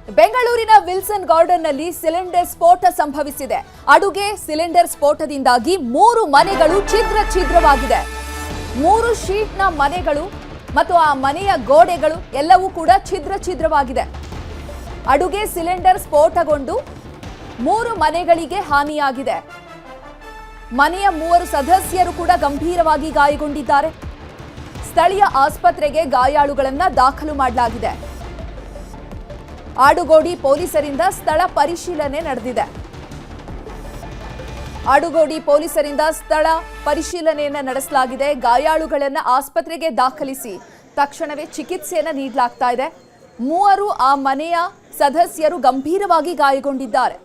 ಬೆಂಗಳೂರಿನ Wilson ಗಾರ್ಡನ್ನಲ್ಲಿ cylinder ಸ್ಫೋಟ ಸಂಭವಿಸಿದೆ. ಅಡುಗೆ ಸಿಲಿಂಡರ್ ಸ್ಫೋಟದಿಂದಾಗಿ 3 ಮನೆಗಳು ಛಿದ್ರವಾಗಿದೆ. 3 ಶೀಟ್ನ ಮನೆಗಳು ಮತ್ತು ಆ ಮನೆಯ ಗೋಡೆಗಳು ಎಲ್ಲವೂ ಕೂಡ ಛಿದ್ರವಾಗಿದೆ. ಅಡುಗೆ ಸಿಲಿಂಡರ್ ಸ್ಫೋಟಗೊಂಡು 3 ಮನೆಗಳಿಗೆ ಹಾನಿಯಾಗಿದೆ. ಮನೆಯ 3 ಸದಸ್ಯರು ಕೂಡ ಗಂಭೀರವಾಗಿ ಗಾಯಗೊಂಡಿದ್ದಾರೆ. ಸ್ಥಳೀಯ ಆಸ್ಪತ್ರೆಗೆ ಗಾಯಾಳುಗಳನ್ನ ದಾಖಲು ಮಾಡಲಾಗಿದೆ. ಆಡುಗೋಡಿ ಪೊಲೀಸರಿಂದ ಸ್ಥಳ ಪರಿಶೀಲನೆ ನಡೆದಿದೆ. ಆಡುಗೋಡಿ ಪೊಲೀಸರಿಂದ ಸ್ಥಳ ಪರಿಶೀಲನೆಯನ್ನು ನಡೆಸಲಾಗಿದೆ. ಗಾಯಾಳುಗಳನ್ನು ಆಸ್ಪತ್ರೆಗೆ ದಾಖಲಿಸಿ ತಕ್ಷಣವೇ ಚಿಕಿತ್ಸೆಯನ್ನು ನೀಡಲಾಗ್ತಾ ಇದೆ. 3 ಆ ಮನೆಯ ಸದಸ್ಯರು ಗಂಭೀರವಾಗಿ ಗಾಯಗೊಂಡಿದ್ದಾರೆ.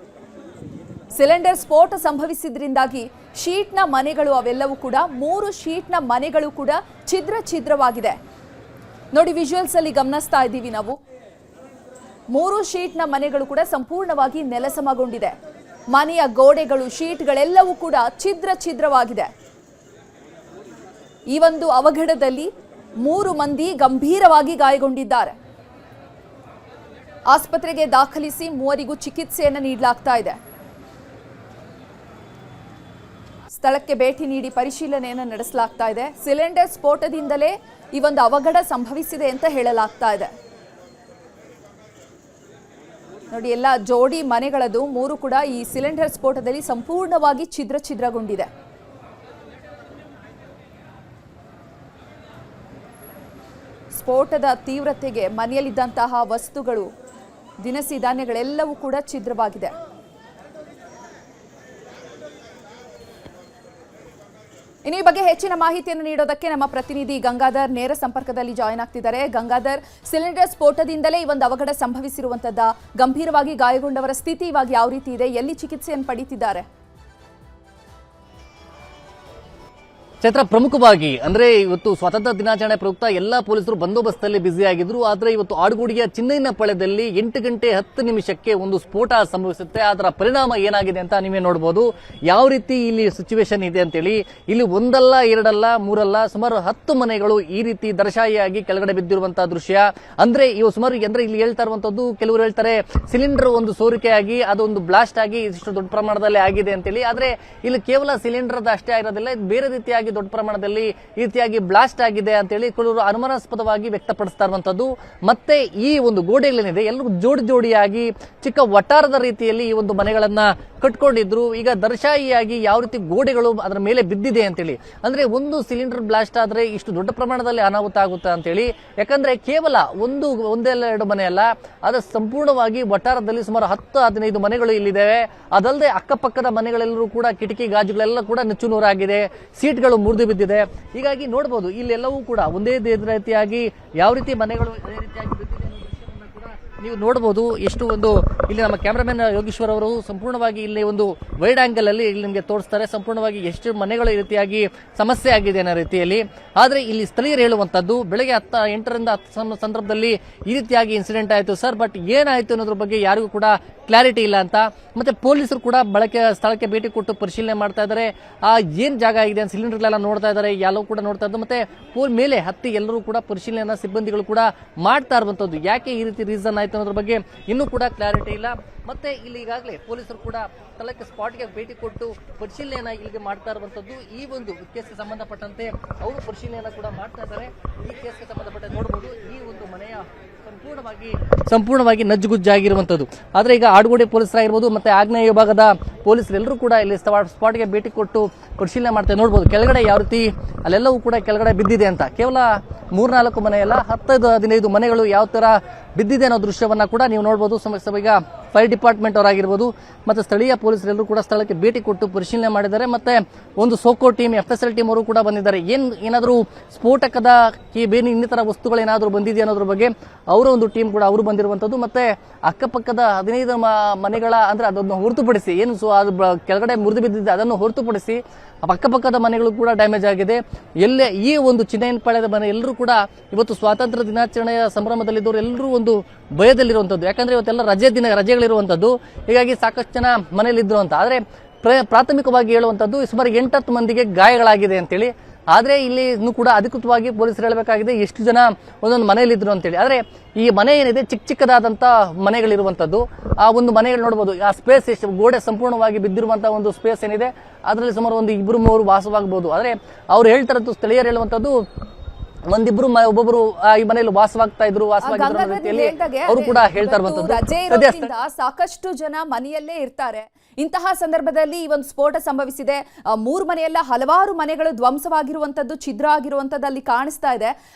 ಸಿಲಿಂಡರ್ ಸ್ಫೋಟ ಸಂಭವಿಸಿದ್ರಿಂದಾಗಿ ಶೀಟ್ನ ಮನೆಗಳು ಅವೆಲ್ಲವೂ ಕೂಡ 3 ಶೀಟ್ನ ಮನೆಗಳು ಕೂಡ ಛಿದ್ರವಾಗಿದೆ. ನೋಡಿ, ವಿಜುವಲ್ಸ್ ಅಲ್ಲಿ ಗಮನಿಸ್ತಾ ಇದ್ದೀವಿ ನಾವು. 3 ಶೀಟ್ನ ಮನೆಗಳು ಕೂಡ ಸಂಪೂರ್ಣವಾಗಿ ನೆಲಸಮಗೊಂಡಿದೆ. ಮನೆಯ ಗೋಡೆಗಳು, ಶೀಟ್ಗಳೆಲ್ಲವೂ ಕೂಡ ಛಿದ್ರವಾಗಿದೆ. ಈ ಒಂದು ಅವಘಡದಲ್ಲಿ 3 ಮಂದಿ ಗಂಭೀರವಾಗಿ ಗಾಯಗೊಂಡಿದ್ದಾರೆ. ಆಸ್ಪತ್ರೆಗೆ ದಾಖಲಿಸಿ 3 ಚಿಕಿತ್ಸೆಯನ್ನು ನೀಡಲಾಗ್ತಾ ಇದೆ. ಸ್ಥಳಕ್ಕೆ ಭೇಟಿ ನೀಡಿ ಪರಿಶೀಲನೆಯನ್ನು ನಡೆಸಲಾಗ್ತಾ ಇದೆ. ಸಿಲಿಂಡರ್ ಸ್ಫೋಟದಿಂದಲೇ ಈ ಒಂದು ಅವಘಡ ಸಂಭವಿಸಿದೆ ಅಂತ ಹೇಳಲಾಗ್ತಾ ಇದೆ. ನೋಡಿ, ಎಲ್ಲ ಜೋಡಿ ಮನೆಗಳದು 3 ಕೂಡ ಈ ಸಿಲಿಂಡರ್ ಸ್ಫೋಟದಲ್ಲಿ ಸಂಪೂರ್ಣವಾಗಿ ಛಿದ್ರಗೊಂಡಿದೆ. ಸ್ಫೋಟದ ತೀವ್ರತೆಗೆ ಮನೆಯಲ್ಲಿದ್ದಂತಹ ವಸ್ತುಗಳು, ದಿನಸಿ ಧಾನ್ಯಗಳೆಲ್ಲವೂ ಕೂಡ ಛಿದ್ರವಾಗಿದೆ. ಇನ್ನು ಈ ಬಗ್ಗೆ ಹೆಚ್ಚಿನ ಮಾಹಿತಿಯನ್ನು ನೀಡೋದಕ್ಕೆ ನಮ್ಮ ಪ್ರತಿನಿಧಿ ಗಂಗಾಧರ್ ನೇರ ಸಂಪರ್ಕದಲ್ಲಿ ಜಾಯಿನ್ ಆಗ್ತಿದ್ದಾರೆ. ಗಂಗಾಧರ್, ಸಿಲಿಂಡರ್ ಸ್ಫೋಟದಿಂದಲೇ ಈ ಒಂದು ಅವಘಡ ಸಂಭವಿಸಿರುವಂತದ್ದ, ಗಂಭೀರವಾಗಿ ಗಾಯಗೊಂಡವರ ಸ್ಥಿತಿ ಇವಾಗ ಯಾವ ರೀತಿ ಇದೆ, ಎಲ್ಲಿ ಚಿಕಿತ್ಸೆಯನ್ನು ಪಡೀತಿದ್ದಾರೆ? ಚೈತ್ರ, ಪ್ರಮುಖವಾಗಿ ಅಂದ್ರೆ ಇವತ್ತು ಸ್ವಾತಂತ್ರ್ಯ ದಿನಾಚರಣೆ ಪ್ರಯುಕ್ತ ಎಲ್ಲಾ ಪೊಲೀಸರು ಬಂದೋಬಸ್ತಲ್ಲಿ ಬ್ಯುಸಿ ಆಗಿದ್ರು. ಆದ್ರೆ ಇವತ್ತು ಆಡುಗೋಡಿಯ ಚಿನ್ನೈನಪಾಳ್ಯದಲ್ಲಿ 8 ಗಂಟೆ 10 ನಿಮಿಷಕ್ಕೆ ಒಂದು ಸ್ಫೋಟ ಸಂಭವಿಸುತ್ತೆ. ಅದರ ಪರಿಣಾಮ ಏನಾಗಿದೆ ಅಂತ ನೀವೇ ನೋಡಬಹುದು. ಯಾವ ರೀತಿ ಇಲ್ಲಿ ಸಿಚುವೇಶನ್ ಇದೆ ಅಂತೇಳಿ. ಇಲ್ಲಿ ಒಂದಲ್ಲ, ಎರಡಲ್ಲ, ಮೂರಲ್ಲ, ಸುಮಾರು 10 ಮನೆಗಳು ಈ ರೀತಿ ದರ್ಶಾಯಿಯಾಗಿ ಕೆಳಗಡೆ ಬಿದ್ದಿರುವಂತಹ ದೃಶ್ಯ. ಅಂದ್ರೆ ಇವು ಸುಮಾರು ಅಂದ್ರೆ ಇಲ್ಲಿ ಹೇಳ್ತಾ ಇರುವಂತದ್ದು, ಕೆಲವರು ಹೇಳ್ತಾರೆ ಸಿಲಿಂಡರ್ ಒಂದು ಸೋರಿಕೆಯಾಗಿ ಅದೊಂದು ಬ್ಲಾಸ್ಟ್ ಆಗಿ ಇಷ್ಟು ದೊಡ್ಡ ಪ್ರಮಾಣದಲ್ಲಿ ಆಗಿದೆ ಅಂತೇಳಿ. ಆದ್ರೆ ಇಲ್ಲಿ ಕೇವಲ ಸಿಲಿಂಡರ್ ಅಷ್ಟೇ ಆಗಿರೋದಿಲ್ಲ, ಇದು ಬೇರೆ ರೀತಿಯಾಗಿ ದೊಡ್ಡ ಪ್ರಮಾಣದಲ್ಲಿ ಈ ರೀತಿಯಾಗಿ ಬ್ಲಾಸ್ಟ್ ಆಗಿದೆ ಅಂತೇಳಿ ಕೆಲವರು ಅನುಮಾನಾಸ್ಪದವಾಗಿ ವ್ಯಕ್ತಪಡಿಸ್ತಾ ಇರುವಂತದ್ದು. ಮತ್ತೆ ಈ ಒಂದು ಗೋಡೆಗಳೇನಿದೆ ಎಲ್ಲರೂ ಜೋಡಿಯಾಗಿ ಚಿಕ್ಕ ವಟಾರದ ರೀತಿಯಲ್ಲಿ ಈ ಒಂದು ಮನೆಗಳನ್ನ ಕಟ್ಕೊಂಡಿದ್ರು. ಈಗ ದರ್ಶಾಯಿಯಾಗಿ ಯಾವ ರೀತಿ ಗೋಡೆಗಳು ಅದರ ಮೇಲೆ ಬಿದ್ದಿದೆ ಅಂತೇಳಿ. ಅಂದ್ರೆ ಒಂದು ಸಿಲಿಂಡರ್ ಬ್ಲಾಸ್ಟ್ ಆದ್ರೆ ಇಷ್ಟು ದೊಡ್ಡ ಪ್ರಮಾಣದಲ್ಲಿ ಅನಾಹುತ ಆಗುತ್ತೆ ಅಂತೇಳಿ. ಯಾಕಂದ್ರೆ ಕೇವಲ ಒಂದೆಲ್ಲ 2 ಮನೆ ಅಲ್ಲ, ಅದು ಸಂಪೂರ್ಣವಾಗಿ ವಟಾರದಲ್ಲಿ ಸುಮಾರು 10-15 ಮನೆಗಳು ಇಲ್ಲಿದ್ದಾವೆ. ಅದಲ್ಲದೆ ಅಕ್ಕಪಕ್ಕದ ಮನೆಗಳೆಲ್ಲರೂ ಕೂಡ ಕಿಟಕಿ ಗಾಜುಗಳೆಲ್ಲ ಕೂಡ ನುಚ್ಚುನೂರಾಗಿದೆ, ಸೀಟ್ಗಳು ಮುರಿದು ಬಿದ್ದಿದೆ. ಹೀಗಾಗಿ ನೋಡಬಹುದು ಇಲ್ಲೆಲ್ಲವೂ ಕೂಡ ಒಂದೇ ರೀತಿಯಾಗಿ ಯಾವ ರೀತಿ ಮನೆಗಳು ಅದೇ ರೀತಿಯಾಗಿ ಬಿದ್ದಿದೆ ನೀವು ನೋಡಬಹುದು. ಎಷ್ಟು ಒಂದು ಇಲ್ಲಿ ನಮ್ಮ ಕ್ಯಾಮರಾಮನ್ ಯೋಗೇಶ್ವರ್ ಅವರು ಸಂಪೂರ್ಣವಾಗಿ ಇಲ್ಲಿ ಒಂದು ವೈಡ್ ಆಂಗಲ್ ಅಲ್ಲಿ ಇಲ್ಲಿ ನಿಮಗೆ ತೋರಿಸ್ತಾರೆ ಸಂಪೂರ್ಣವಾಗಿ ಎಷ್ಟು ಮನೆಗಳು ಈ ರೀತಿಯಾಗಿ ಸಮಸ್ಯೆ ಆಗಿದೆ ಅನ್ನೋ ರೀತಿಯಲ್ಲಿ. ಆದ್ರೆ ಇಲ್ಲಿ ಸ್ಥಳೀಯರು ಹೇಳುವಂತದ್ದು ಬೆಳಗ್ಗೆ 8ರಿಂದ 10 ಸಂದರ್ಭದಲ್ಲಿ ಈ ರೀತಿಯಾಗಿ ಇನ್ಸಿಡೆಂಟ್ ಆಯಿತು ಸರ್, ಬಟ್ ಏನಾಯ್ತು ಅನ್ನೋದ್ರ ಬಗ್ಗೆ ಯಾರಿಗೂ ಕೂಡ ಕ್ಲಾರಿಟಿ ಇಲ್ಲ ಅಂತ. ಮತ್ತೆ ಪೊಲೀಸರು ಕೂಡ ಸ್ಥಳಕ್ಕೆ ಭೇಟಿ ಕೊಟ್ಟು ಪರಿಶೀಲನೆ ಮಾಡ್ತಾ ಇದ್ದಾರೆ. ಏನ್ ಜಾಗ ಆಗಿದೆ ಅಂತ ಸಿಲಿಂಡರ್ಗಳೆಲ್ಲ ನೋಡ್ತಾ ಇದ್ದಾರೆ, ಎಲ್ಲವೂ ಕೂಡ ನೋಡ್ತಾ ಇದ್ದಾರೆ. ಮತ್ತೆ ಮೇಲೆ ಹತ್ತಿ ಎಲ್ಲರೂ ಕೂಡ ಪರಿಶೀಲನೆ ಸಿಬ್ಬಂದಿಗಳು ಕೂಡ ಮಾಡ್ತಾ ಇರುವಂತದ್ದು. ಯಾಕೆ ಈ ರೀತಿ ರೀಸನ್ ಆಯ್ತು ಅನ್ನೋದ್ರ ಬಗ್ಗೆ ಇನ್ನೂ ಕೂಡ ಕ್ಲಾರಿಟಿ ಇಲ್ಲ. ಮತ್ತೆ ಇಲ್ಲಿ ಈಗಾಗಲೇ ಪೊಲೀಸರು ಕೂಡ ಸ್ಥಳಕ್ಕೆ ಸ್ಪಾಟ್ಗೆ ಭೇಟಿ ಕೊಟ್ಟು ಪರಿಶೀಲನೆಯನ್ನ ಇಲ್ಲಿಗೆ ಮಾಡ್ತಾ ಇರುವಂತದ್ದು. ಈ ಒಂದು ಕೇಸ್ಗೆ ಸಂಬಂಧಪಟ್ಟಂತೆ ಅವರು ಪರಿಶೀಲನೆಯನ್ನ ಕೂಡ ಮಾಡ್ತಾ ಇದ್ದಾರೆ. ಈ ಕೇಸ್ಗೆ ಸಂಬಂಧಪಟ್ಟ ನೋಡಬಹುದು ಈ ಒಂದು ಮನೆಯ ಸಂಪೂರ್ಣವಾಗಿ ನಜ್ಜುಗುಜ್ಜಾಗಿರುವಂತದ್ದು. ಆದ್ರೆ ಈಗ ಆಡುಗೋಡಿ ಪೊಲೀಸರಾಗಿರ್ಬೋದು ಮತ್ತೆ ಆಗ್ನೇಯ ವಿಭಾಗದ ಪೊಲೀಸರೆಲ್ಲರೂ ಕೂಡ ಇಲ್ಲಿ ಸ್ಪಾಟ್ಗೆ ಭೇಟಿ ಕೊಟ್ಟು ಪರಿಶೀಲನೆ ಮಾಡ್ತಾ ನೋಡಬಹುದು ಕೆಳಗಡೆ ಯಾವ ರೀತಿ ಅಲ್ಲೆಲ್ಲವೂ ಕೂಡ ಕೆಳಗಡೆ ಬಿದ್ದಿದೆ ಅಂತ. ಕೇವಲ 3-4 ಮನೆ ಅಲ್ಲ, 10-15 ಮನೆಗಳು ಯಾವ ತರ ಬಿದ್ದಿದೆ ಅನ್ನೋ ದೃಶ್ಯವನ್ನ ಕೂಡ ನೀವು ನೋಡಬಹುದು. ಈಗ ಫೈರ್ ಡಿಪಾರ್ಟ್ಮೆಂಟ್ ಅವರಾಗಿರ್ಬೋದು ಮತ್ತೆ ಸ್ಥಳೀಯ ಪೊಲೀಸರೆಲ್ಲರೂ ಕೂಡ ಸ್ಥಳಕ್ಕೆ ಭೇಟಿ ಕೊಟ್ಟು ಪರಿಶೀಲನೆ ಮಾಡಿದ್ದಾರೆ. ಮತ್ತೆ ಒಂದು ಸೋಕೋ ಟೀಮ್, FSL ಟೀಮ್ ಅವರು ಕೂಡ ಬಂದಿದ್ದಾರೆ. ಏನಾದರೂ ಸ್ಫೋಟಕದ ಬೇರೆ ಇನ್ನಿತರ ವಸ್ತುಗಳೇನಾದರೂ ಬಂದಿದೆಯಾ ಅನ್ನೋದ್ರ ಬಗ್ಗೆ ಅವರ ಒಂದು ಟೀಮ್ ಕೂಡ ಅವರು ಬಂದಿರುವಂತದ್ದು. ಮತ್ತೆ ಅಕ್ಕಪಕ್ಕದ 15 ಮನೆಗಳ ಅಂದ್ರೆ ಅದನ್ನು ಹೊರತುಪಡಿಸಿ ಏನು ಅದು ಕೆಳಗಡೆ ಮುರಿದು ಬಿದ್ದಿದೆ ಅದನ್ನು ಹೊರತುಪಡಿಸಿ ಅಕ್ಕಪಕ್ಕದ ಮನೆಗಳು ಕೂಡ ಡ್ಯಾಮೇಜ್ ಆಗಿದೆ. ಎಲ್ಲೇ ಈ ಒಂದು ಚಿನ್ನೈನಪಾಳ್ಯದ ಮನೆ ಎಲ್ಲರೂ ಕೂಡ ಇವತ್ತು ಸ್ವಾತಂತ್ರ್ಯ ದಿನಾಚರಣೆಯ ಸಂಭ್ರಮದಲ್ಲಿದ್ದವರು ಎಲ್ಲರೂ ಒಂದು ಭಯದಲ್ಲಿರುವಂತದ್ದು. ಯಾಕಂದ್ರೆ ಇವತ್ತೆಲ್ಲ ರಜೆಗಳಿರುವಂತದ್ದು. ಹೀಗಾಗಿ ಸಾಕಷ್ಟು ಜನ ಮನೆಯಲ್ಲಿದ್ರು ಅಂತ. ಆದ್ರೆ ಪ್ರಾಥಮಿಕವಾಗಿ ಹೇಳುವಂತದ್ದು ಸುಮಾರು 8-10 ಮಂದಿಗೆ ಗಾಯಗಳಾಗಿದೆ ಅಂತೇಳಿ. ಆದ್ರೆ ಇಲ್ಲಿ ಇನ್ನೂ ಕೂಡ ಅಧಿಕೃತವಾಗಿ ಪೊಲೀಸರು ಹೇಳಬೇಕಾಗಿದೆ ಎಷ್ಟು ಜನ ಒಂದೊಂದು ಮನೆಯಲ್ಲಿದ್ರು ಅಂತೇಳಿ. ಆದ್ರೆ ಈ ಮನೆ ಏನಿದೆ ಚಿಕ್ಕದಾದಂತ ಮನೆಗಳಿರುವಂತದ್ದು. ಆ ಒಂದು ಮನೆಗಳು ನೋಡಬಹುದು, ಆ ಸ್ಪೇಸ್ ಎಷ್ಟು ಗೋಡೆ ಸಂಪೂರ್ಣವಾಗಿ ಬಿದ್ದಿರುವಂತಹ ಒಂದು ಸ್ಪೇಸ್ ಏನಿದೆ ಅದರಲ್ಲಿ ಸುಮಾರು ಒಂದು 2-3 ವಾಸವಾಗಬಹುದು. ಆದ್ರೆ ಅವ್ರು ಹೇಳ್ತಾರದ್ದು, ಸ್ಥಳೀಯರು ಹೇಳುವಂತದ್ದು ಒಂದಿಬ್ರು ಒಬ್ಬೊಬ್ರು ಈ ಮನೆಯಲ್ಲಿ ವಾಸವಾಗ್ತಾ ಇದ್ರು ರೀತಿಯಲ್ಲಿ ಅವರು ಕೂಡ ಹೇಳ್ತಾ ಇರುವಂತದ್ದು. ರಜೆ ಇರೋದ್ರಿಂದ ಸಾಕಷ್ಟು ಜನ ಮನೆಯಲ್ಲೇ ಇರ್ತಾರೆ. ಇಂತಹ ಸಂದರ್ಭದಲ್ಲಿ ಈ ಒಂದು ಸ್ಫೋಟ ಸಂಭವಿಸಿದೆ. 3 ಮನೆಯಲ್ಲ ಹಲವಾರು ಮನೆಗಳು ಧ್ವಂಸವಾಗಿರುವಂತದ್ದು, ಛಿದ್ರ ಆಗಿರುವಂತದ್ದು ಅಲ್ಲಿ ಕಾಣಿಸ್ತಾ ಇದೆ.